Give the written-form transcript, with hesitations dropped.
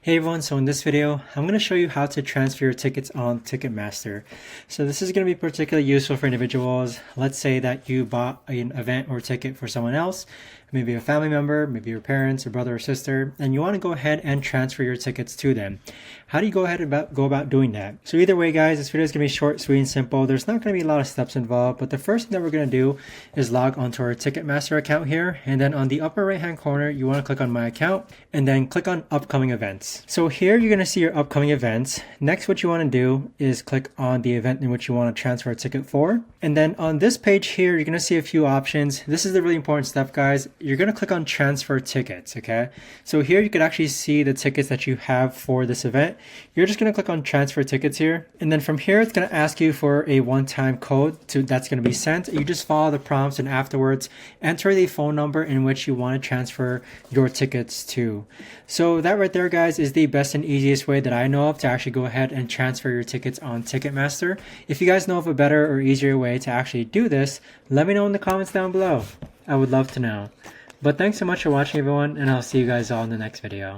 Hey everyone, so in this video, I'm going to show you how to transfer your tickets on Ticketmaster. So this is going to be particularly useful for individuals. Let's say that you bought an event or ticket for someone else, maybe a family member, maybe your parents, or brother or sister, and you want to go ahead and transfer your tickets to them. How do you go ahead and go about doing that? So either way guys, this video is going to be short, sweet, and simple. There's not going to be a lot of steps involved, but the first thing that we're going to do is log onto our Ticketmaster account here, and then on the upper right hand corner, you want to click on My Account, and then click on Upcoming Events. So here you're going to see your upcoming events. Next, what you want to do is click on the event in which you want to transfer a ticket for. And then on this page here, you're going to see a few options. This is the really important step, guys. You're going to click on Transfer Tickets, okay? So here you could actually see the tickets that you have for this event. You're just going to click on Transfer Tickets here. And then from here, it's going to ask you for a one-time code that's going to be sent. You just follow the prompts and afterwards enter the phone number in which you want to transfer your tickets to. So that right there, guys, is the best and easiest way that I know of to actually go ahead and transfer your tickets on Ticketmaster. If you guys know of a better or easier way to actually do this, let me know in the comments down below. I would love to know. But thanks so much for watching, everyone, and I'll see you guys all in the next video.